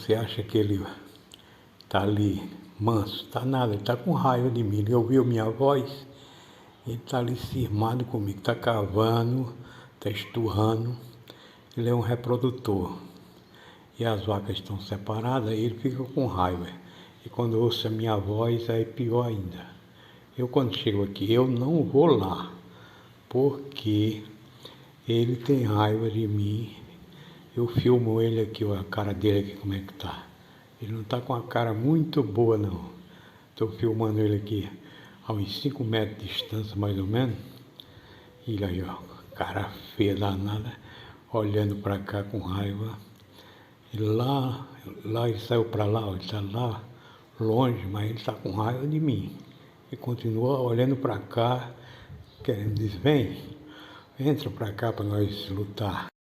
Você acha que ele tá ali manso? Tá nada, ele tá com raiva de mim. Ele ouviu minha voz, ele tá ali cismado comigo, tá cavando, tá esturrando. Ele é um reprodutor. E as vacas estão separadas, ele fica com raiva. E quando eu ouço a minha voz, aí é pior ainda. Eu quando chego aqui, eu não vou lá, porque ele tem raiva de mim. Eu filmo ele aqui, ó, a cara dele aqui, como é que tá. Ele não tá com a cara muito boa, não. Estou filmando ele aqui a uns 5 metros de distância, mais ou menos. E ele aí, ó, cara feia danada, olhando para cá com raiva. E lá ele saiu para lá, ó, ele está lá longe, mas ele está com raiva de mim. E continua olhando para cá, querendo dizer, vem, entra para cá para nós lutar.